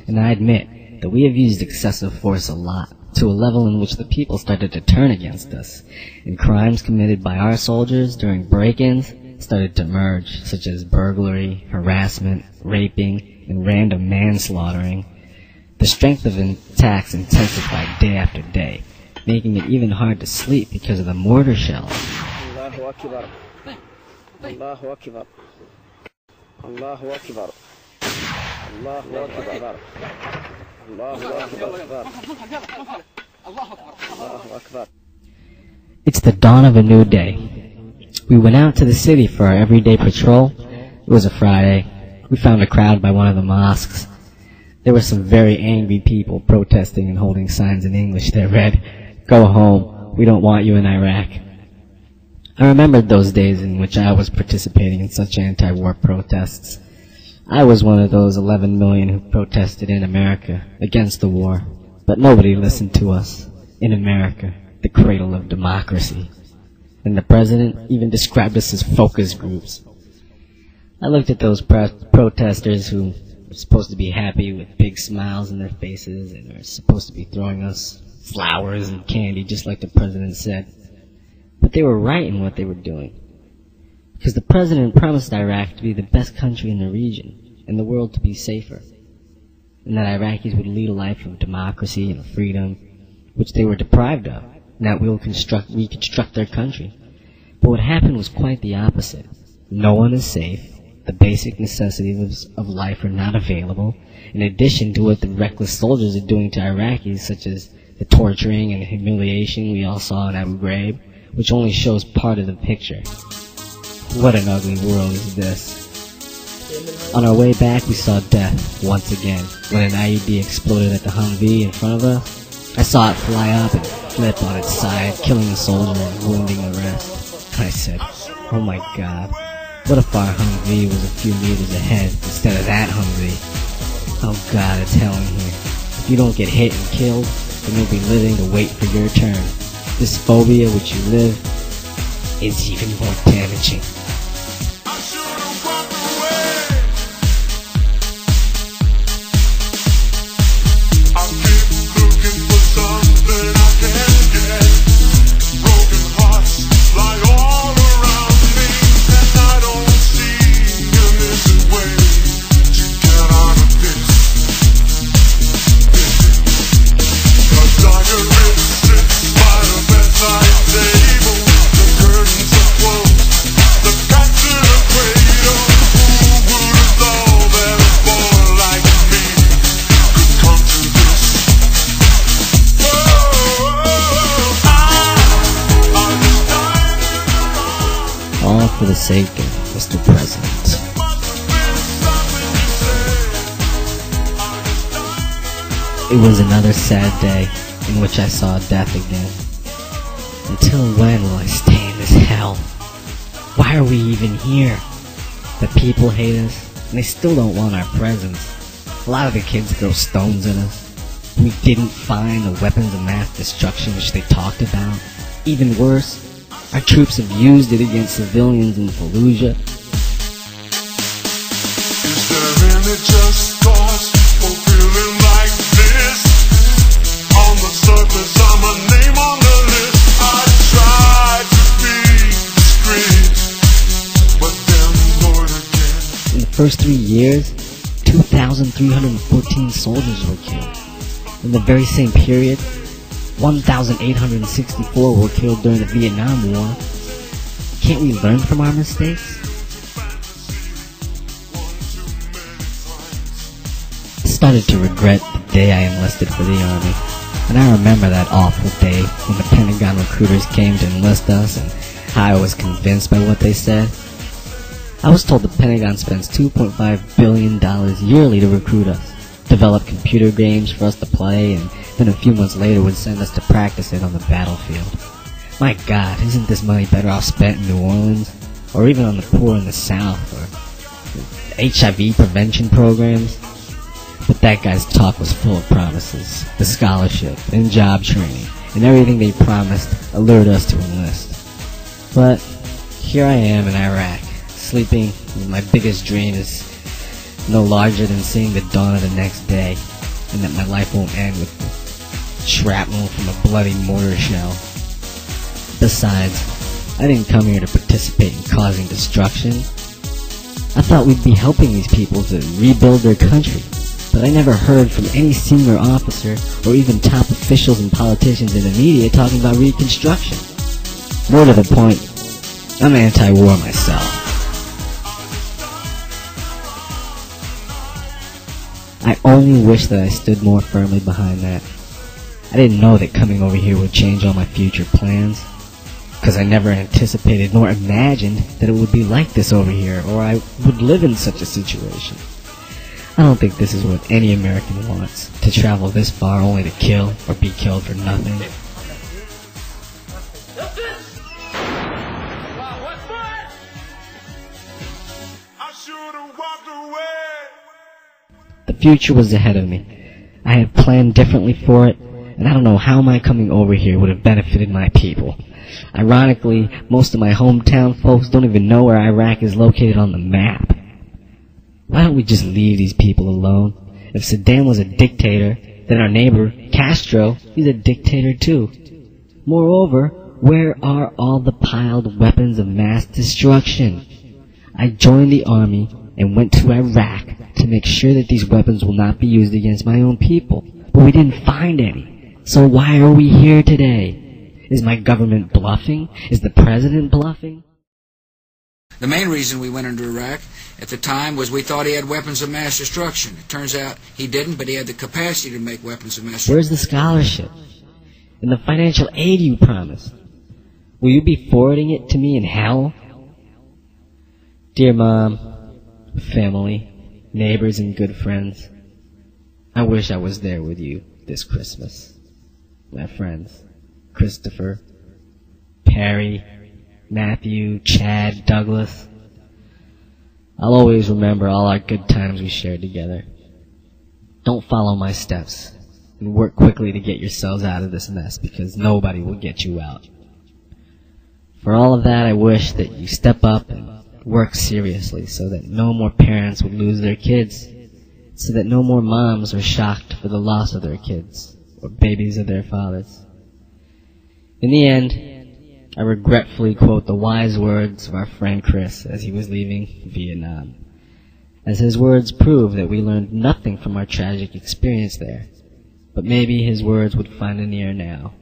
and I admit that we have used excessive force a lot, to a level in which the people started to turn against us, and crimes committed by our soldiers during break-ins started to emerge, such as burglary, harassment, raping, and random manslaughtering. The strength of attacks intensified day after day, making it even hard to sleep because of the mortar shells. Allahu Akbar. Allahu Akbar. Allahu Akbar. Allahu Akbar. Allahu Akbar. It's the dawn of a new day. We went out to the city for our everyday patrol. It was a Friday. We found a crowd by one of the mosques. There were some very angry people protesting and holding signs in English that read, "Go home, we don't want you in Iraq." I remembered those days in which I was participating in such anti-war protests. I was one of those 11 million who protested in America against the war, but nobody listened to us in America, the cradle of democracy. And the president even described us as focus groups. I looked at those protesters who were supposed to be happy with big smiles on their faces and were supposed to be throwing us flowers and candy just like the president said. But they were right in what they were doing. Because the president promised Iraq to be the best country in the region and the world to be safer. And that Iraqis would lead a life of democracy and freedom, which they were deprived of, and that we will reconstruct their country. But what happened was quite the opposite. No one is safe. The basic necessities of life are not available, in addition to what the reckless soldiers are doing to Iraqis, such as the torturing and humiliation we all saw in Abu Ghraib, which only shows part of the picture. What an ugly world is this. On our way back, we saw death once again when an IED exploded at the Humvee in front of us. I saw it fly up and flip on its side, killing a soldier and wounding the rest. I said, "Oh my God, what if our Humvee was a few meters ahead instead of that Humvee? Oh God, it's hell in here. If you don't get hit and killed, then you'll be living to wait for your turn. This phobia which you live is even more damaging." All for the sake of Mr. President. It was another sad day in which I saw death again. Until when will I stay in this hell? Why are we even here? The people hate us, and they still don't want our presence. A lot of the kids throw stones at us. We didn't find the weapons of mass destruction which they talked about. Even worse, our troops have used it against civilians in Fallujah. Is there any just cause for feeling like this? On the surface, I'm a name on the list. I tried to be discreet, but then Lord again. In the first 3 years, 2,314 soldiers were killed. In the very same period, 1,864 were killed during the Vietnam War. Can't we learn from our mistakes? I started to regret the day I enlisted for the Army, and I remember that awful day when the Pentagon recruiters came to enlist us and how I was convinced by what they said. I was told the Pentagon spends $2.5 billion yearly to recruit us, develop computer games for us to play, and then a few months later would send us to practice it on the battlefield. My God, isn't this money better off spent in New Orleans, or even on the poor in the South, or HIV prevention programs? But that guy's talk was full of promises, the scholarship, and job training, and everything they promised allured us to enlist. But here I am in Iraq, sleeping, and my biggest dream is no larger than seeing the dawn of the next day, and that my life won't end with shrapnel from a bloody mortar shell. Besides, I didn't come here to participate in causing destruction. I thought we'd be helping these people to rebuild their country, but I never heard from any senior officer or even top officials and politicians in the media talking about reconstruction. More to the point, I'm anti-war myself. I only wish that I stood more firmly behind that. I didn't know that coming over here would change all my future plans, because I never anticipated nor imagined that it would be like this over here, or I would live in such a situation. I don't think this is what any American wants, to travel this far only to kill or be killed for nothing. The future was ahead of me. I had planned differently for it, and I don't know how my coming over here would have benefited my people. Ironically, most of my hometown folks don't even know where Iraq is located on the map. Why don't we just leave these people alone? If Saddam was a dictator, then our neighbor, Castro, he's a dictator too. Moreover, where are all the piled weapons of mass destruction? I joined the army and went to Iraq to make sure that these weapons will not be used against my own people. But we didn't find any. So why are we here today? Is my government bluffing? Is the president bluffing? The main reason we went into Iraq at the time was we thought he had weapons of mass destruction. It turns out he didn't, but he had the capacity to make weapons of mass destruction. Where's the scholarship? And the financial aid you promised? Will you be forwarding it to me in hell? Dear Mom, family, neighbors, and good friends, I wish I was there with you this Christmas. My friends, Christopher, Perry, Matthew, Chad, Douglas. I'll always remember all our good times we shared together. Don't follow my steps, and work quickly to get yourselves out of this mess, because nobody will get you out. For all of that, I wish that you step up and work seriously so that no more parents would lose their kids, so that no more moms are shocked for the loss of their kids, or babies of their fathers. In the end, I regretfully quote the wise words of our friend Chris as he was leaving Vietnam, as his words prove that we learned nothing from our tragic experience there, but maybe his words would find an ear now.